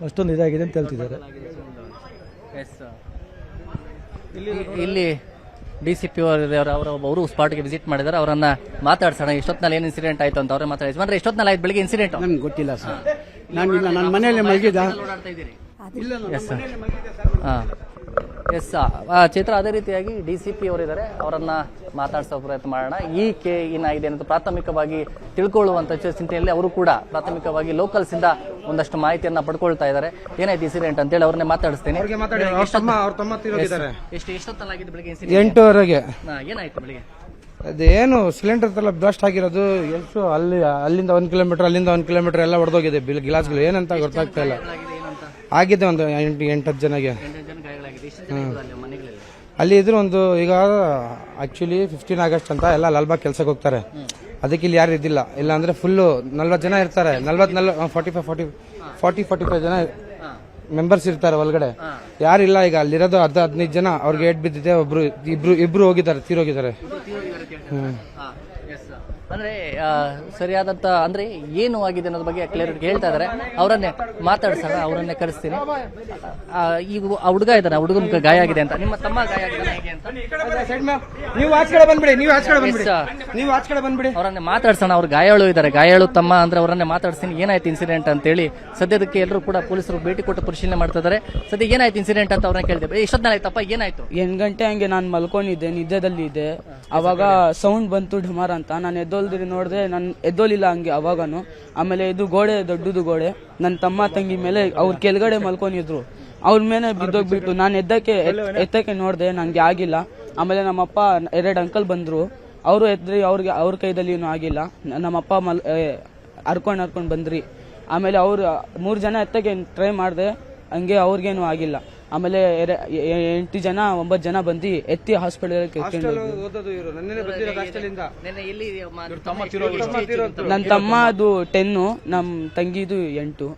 ಅಷ್ಟೊಂದು ಇದಾಗಿದೆ ಅಂತ ಹೇಳ್ತಿದ್ದಾರೆ. ಇಲ್ಲಿ ಡಿಸಿಪಿ ಅವರು ಸ್ಪಾಟ್ಗೆ ವಿಸಿಟ್ ಮಾಡಿದ್ದಾರೆ. ಅವರನ್ನ ಮಾತಾಡ್ಸೋಣ. ಎಷ್ಟೊತ್ತಿನಲ್ಲಿ ಏನು ಇನ್ಸಿಡೆಂಟ್ ಆಯ್ತು ಅಂತ ಅವರೇ ಮಾತಾಡಿದ್ರು. ಅಂದ್ರೆ ಎಷ್ಟೊತ್ತಿನಲ್ಲಿ ಆಯ್ತು ಬೆಳಿಗ್ಗೆ ಇನ್ಸಿಡೆಂಟ್? ನನ್ಗೆ ಗೊತ್ತಿಲ್ಲ ಸರ್. ನಾನು ನನ್ನ ಮನೆಯಲ್ಲಿ ಮಲಗಿದ್ದ. ಎಸ್ ಚೈತ್ರ, ಅದೇ ರೀತಿಯಾಗಿ DCP ಅವರಿದ್ದಾರೆ, ಅವರನ್ನ ಮಾತಾಡಿಸೋ ಪ್ರಯತ್ನ ಮಾಡೋಣ. ಏನಾಗಿದೆ ಅಂತ ಪ್ರಾಥಮಿಕವಾಗಿ ತಿಳ್ಕೊಳ್ಳುವಂತ ಚಿಂತೆಯಲ್ಲಿ ಅವರು ಕೂಡ ಪ್ರಾಥಮಿಕವಾಗಿ ಲೋಕಲ್ಸ್ ಇಂದ ಒಂದಷ್ಟು ಮಾಹಿತಿಯನ್ನ ಪಡ್ಕೊಳ್ತಾ ಇದ್ದಾರೆ. ಏನಾಯ್ತು ಇನ್ಸಿಡೆಂಟ್ ಅಂತೇಳಿ ಅವ್ರನ್ನೇ ಮಾತಾಡಿಸ್ತೀನಿ. ಎಷ್ಟೊತ್ತಲ್ಲಾಗಿದ್ದು ಬೆಳಿಗ್ಗೆ incident? 8:00 ಏನಾಯ್ತು ಬೆಳಿಗ್ಗೆ? ಅದೇನು ಸಿಲಿಂಡರ್ ಎಲ್ಲ ಬ್ಲಾಸ್ಟ್ ಆಗಿರೋದು. ಎಷ್ಟು ಅಲ್ಲಿಂದ 1 ಕಿಲೋಮೀಟರ್, ಅಲ್ಲಿಂದ 1 ಕಿಲೋಮೀಟರ್ ಎಲ್ಲ ಹೊಡೆದೋಗಿದೆ ಗ್ಲಾಸ್ಗಳು. ಏನಂತ ಗೊತ್ತಾಗ್ತಾ ಇಲ್ಲ. ಆಗಿದೆ ಒಂದು 8-10 ಜನಗೆ. ಅಲ್ಲಿ ಇದ್ರು ಒಂದು ಈಗ ಆಕ್ಚುಲಿ 15 ಆಗಸ್ಟ್ ಅಂತ ಎಲ್ಲ ಲಾಲ್ಬಾಗ್ ಕೆಲ್ಸಕ್ಕೆ ಹೋಗ್ತಾರೆ. ಅದಕ್ಕೆ ಇಲ್ಲಿ ಯಾರು ಇದ್ದಿಲ್ಲ. ಇಲ್ಲ ಅಂದ್ರೆ ಫುಲ್ಲು 40 ಜನ ಇರ್ತಾರೆ. 45 ಜನ ಮೆಂಬರ್ಸ್ ಇರ್ತಾರೆ ಒಳಗಡೆ. ಯಾರಿಲ್ಲ ಈಗ ಅಲ್ಲಿರೋದು 10-15 ಜನ. ಅವ್ರಿಗೆ ಏಟ್ ಬಿದ್ದಿದೆ. ಇಬ್ರು ಹೋಗಿದ್ದಾರೆ, ತೀರೋಗಿದ್ದಾರೆ. ಅಂದ್ರೆ ಸರಿಯಾದಂತ ಅಂದ್ರೆ ಏನು ಆಗಿದೆ ಅನ್ನೋದ್ರ ಬಗ್ಗೆ ಕ್ಲಿಯರ್ ಹೇಳ್ತಾ ಇದಾರೆ. ಅವರನ್ನೇ ಮಾತಾಡ್ಸೋಣ, ಅವರನ್ನೇ ಕರೆಸ್ತೀನಿ. ಈಗ ಆ ಹುಡುಗ ಇದ್ದಾನೆ, ಹುಡುಗನ ಗಾಯ ಆಗಿದೆ ಅಂತ. ನಿಮ್ಮ ತಮ್ಮ ಗಾಯ ಆಗಿದೆ ಹೇಗೆ ಅಂತ ನೀವು ಆಚೆ ಕಡೆ ಬಂದ್ಬಿಡಿ. ನೀವು ಆಚೆ ಕಡೆ ಬಂದ್ಬಿಡಿ. ಅವರನ್ನೇ ಮಾತಾಡ್ಸೋಣ. ಅವ್ರು ಗಾಯಾಳು ಇದ್ದಾರೆ, ಗಾಯಾಳು ತಮ್ಮ ಅಂದ್ರೆ ಅವರನ್ನೇ ಮಾತಾಡ್ತೀನಿ. ಏನಾಯ್ತು ಇನ್ಸಿಡೆಂಟ್ ಅಂತೇಳಿ ಸದ್ಯದಕ್ಕೆ ಎಲ್ಲರೂ ಕೂಡ ಪೊಲೀಸರು ಭೇಟಿ ಕೊಟ್ಟು ಪರಿಶೀಲನೆ ಮಾಡ್ತಾ ಇದ್ದಾರೆ. ಸದ್ಯ ಏನಾಯ್ತು ಇನ್ಸಿಡೆಂಟ್ ಅಂತ ಅವ್ರನ್ನ ಕೇಳಿದೆ. ಎಷ್ಟೊತ್ತಿನ ಆಯ್ತಪ್ಪ, ಏನಾಯ್ತು? 8 ಗಂಟೆ ಹಂಗೆ ನಾನು ಮಲ್ಕೊಂಡಿದ್ದೆ, ನಿದ್ದೆದಲ್ಲಿ ಇದ್ದೆ. ಅವಾಗ ಸೌಂಡ್ ಬಂತು ಢಮಾರ್ ಅಂತ. ನಾನು ಎದ್ದೋಲ್ದಿರಿ ನೋಡಿದೆ, ನಾನು ಎದ್ದೋಲಿಲ್ಲ ಹಂಗೆ ಅವಾಗನು. ಆಮೇಲೆ ಇದು ಗೋಡೆ, ದೊಡ್ಡದು ಗೋಡೆ. ನನ್ನ ತಮ್ಮ ತಂಗಿ ಮೇಲೆ ಅವ್ರ ಕೆಳಗಡೆ ಮಲ್ಕೊಂಡಿದ್ರು. ಅವ್ರ ಮೇಲೆ ಬಿದ್ದೋಗ್ಬಿಟ್ಟು ನಾನು ಎತ್ತಕ್ಕೆ ನೋಡಿದೆ, ನನಗೆ ಆಗಿಲ್ಲ. ಆಮೇಲೆ ನಮ್ಮಪ್ಪ 2 ಅಂಕಲ್ ಬಂದ್ರು, ಅವರು ಎದ್ರಿ, ಅವ್ರ ಕೈದಲ್ಲಿ ಏನೂ ಆಗಿಲ್ಲ. ನಮ್ಮಪ್ಪ ಹರ್ಕೊಂಡ್ ಬಂದ್ರಿ. ಆಮೇಲೆ ಅವ್ರು 3 ಜನ ಎತ್ತಕ್ಕೆ ಟ್ರೈ ಮಾಡಿದೆ, ಹಂಗೆ ಅವ್ರಿಗೇನು ಆಗಿಲ್ಲ. ಆಮೇಲೆ 8 ಜನ 9 ಜನ ಬಂದು ಎತ್ತಿ ಹಾಸ್ಪಿಟಲ್ ನನ್ನ ತಮ್ಮ ಅದು 10, ನಮ್ ತಂಗಿದು 8.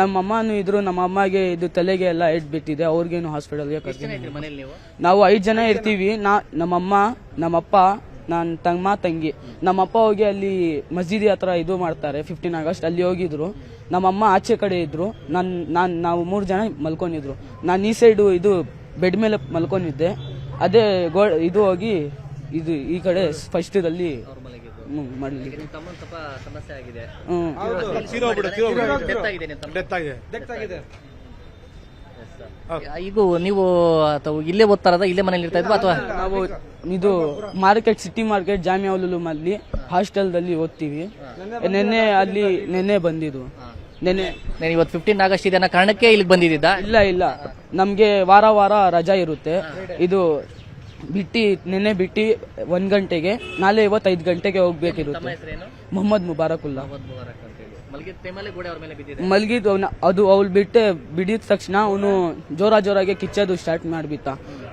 ನಮ್ಮಮ್ಮನು ಇದ್ರು. ನಮ್ಮ ಅಮ್ಮಗೆ ಇದು ತಲೆಗೆ ಎಲ್ಲ ಏಟ್ ಬಿಟ್ಟಿದೆ. ಅವ್ರಿಗೇನು ಹಾಸ್ಪಿಟಲ್ಗೆ ಕರ್ಕೊಂಡು. ನಾವು 5 ಜನ ಇರ್ತೀವಿ. ನಮ್ಮಮ್ಮ, ನಮ್ಮಪ್ಪ, ನನ್ನ ತಮ್ಮ, ತಂಗಿ. ನಮ್ಮಪ್ಪ ಹೋಗಿ ಅಲ್ಲಿ ಮಸ್ಜಿದಿ ಹತ್ರ ಇದು ಮಾಡ್ತಾರೆ 15 ಆಗಸ್ಟ್, ಅಲ್ಲಿ ಹೋಗಿದ್ರು. ನಮ್ಮಮ್ಮ ಆಚೆ ಕಡೆ ಇದ್ರು. ನಾವು 3 ಜನ ಮಲ್ಕೊಂಡಿದ್ರು. ನಾನು ಈ ಸೈಡು ಇದು ಬೆಡ್ ಮೇಲೆ ಮಲ್ಕೊಂಡಿದ್ದೆ. ಅದೇ ಇದು ಹೋಗಿ ಇದು ಈ ಕಡೆ ಫಸ್ಟಲ್ಲಿ ಮಾಡಲಿ. ಈಗ ನೀವು ಇಲ್ಲೇ ಓದ್ತಾ ಇರೋದಾ, ಇಲ್ಲೇ ಮನೇಲಿ ಇರ್ತಾ ಇದ್ವಾ ಅಥವಾ? ನಾವು ಇದು market, city market, Jamia Uloom ಅಲ್ಲಿ ಹಾಸ್ಟೆಲ್ದಲ್ಲಿ ಓದ್ತೀವಿ. ನೆನ್ನೆ ಬಂದಿದ್ದು. ನೆನ್ನೆ ಇವತ್ತು 15 ಆಗಸ್ಟ್ ಇದೆ ಅನ್ನೋ ಕಾರಣಕ್ಕೆ ಇಲ್ಲಿಗೆ ಬಂದಿದ್ದ? ಇಲ್ಲ, ನಮ್ಗೆ ವಾರ ರಜಾ ಇರುತ್ತೆ. ಇದು ನೆನ್ನೆ ಬಿಟ್ಟು 1 ಗಂಟೆಗೆ, ನಾಳೆ 5 ಗಂಟೆಗೆ ಹೋಗ್ಬೇಕಿರುತ್ತೆ. ಮೊಹಮ್ಮದ್ ಮುಬಾರಕುಲ್ಲಾ ಮಲ್ಗಿದ್ದು. ಅದು ಅವ್ಳು ಬಿಡಿದ ತಕ್ಷಣ ಅವನು ಜೋರಾಗಿ ಕಿಚ್ಚೋದು ಸ್ಟಾರ್ಟ್ ಮಾಡ್ಬಿಟ್ಟ.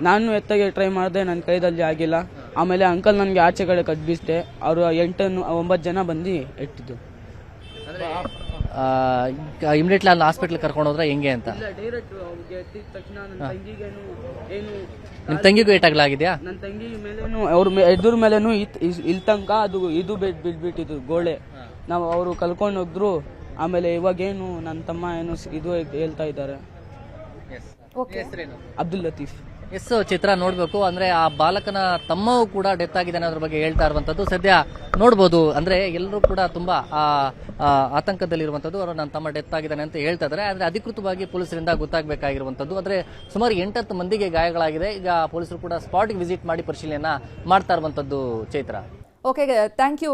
ನಾನು ಎತ್ತಗೆ ಟ್ರೈ ಮಾಡಿದೆ, ನನ್ನ ಕೈದಲ್ಲಿ ಆಗಿಲ್ಲ. ಆಮೇಲೆ ಅಂಕಲ್ ನನಗೆ ಆಚೆ ಕಡೆ ಕಟ್ಬಿಟ್ಟೆ. ಅವರು 8-9 ಜನ ಬಂದು ಎಟ್ಟಿದ್ದು. ಇಮಿಡಿಯೇಟ್ಲಿ ಅಲ್ಲಿ ಹಾಸ್ಪಿಟಲ್ ಕರ್ಕೊಂಡು ಹೋದ್ರೆ ಹೆಂಗೆ ಅಂತ? ನಿಮ್ ತಂಗಿಗೂ ಏಟಾಗ್ಲಾಗಿದ್ಯಾ? ನನ್ನ ತಂಗಿ ಮೇಲೇನು, ಅವ್ರ ಎದುರ ಮೇಲೇನು ಇಲ್ಲಿ ತನಕ ಅದು ಇದು ಬಿಟ್ಬಿಟ್ಟಿದ್ದು ಗೋಳೆ. ನಾವು ಅವರು ಕಲ್ಕೊಂಡು ಹೋದ್ರು. ಆಮೇಲೆ ಇವಾಗೇನು ನನ್ನ ತಮ್ಮ ಏನು ಇದು ಹೇಳ್ತಾ ಇದ್ದಾರೆ. ಅಬ್ದುಲ್ ಲತೀಫ್. ಎಸ್ ಚಿತ್ರ ನೋಡ್ಬೇಕು ಅಂದ್ರೆ ಆ ಬಾಲಕನ ತಮ್ಮವೂ ಕೂಡ ಡೆತ್ ಆಗಿದೆ ಅನ್ನೋದ್ರ ಬಗ್ಗೆ ಹೇಳ್ತಾ ಇರುವಂತದ್ದು ಸದ್ಯ ನೋಡ್ಬೋದು. ಅಂದ್ರೆ ಎಲ್ಲರೂ ಕೂಡ ತುಂಬಾ ಆತಂಕದಲ್ಲಿರುವಂತದ್ದು. ಅವರು ನನ್ನ ತಮ್ಮ ಡೆತ್ ಆಗಿದ್ದಾನೆ ಅಂತ ಹೇಳ್ತಾ ಇದ್ದಾರೆ. ಆದ್ರೆ ಅಧಿಕೃತವಾಗಿ ಪೊಲೀಸರಿಂದ ಗೊತ್ತಾಗಬೇಕಾಗಿರುವಂತದ್ದು. ಅಂದ್ರೆ ಸುಮಾರು 8-10 ಮಂದಿಗೆ ಗಾಯಗಳಾಗಿದೆ. ಈಗ ಪೊಲೀಸರು ಕೂಡ ಸ್ಪಾಟ್ಗೆ ವಿಸಿಟ್ ಮಾಡಿ ಪರಿಶೀಲನೆ ಮಾಡ್ತಾ ಇರುವಂತದ್ದು. Chaitra, okay, thank you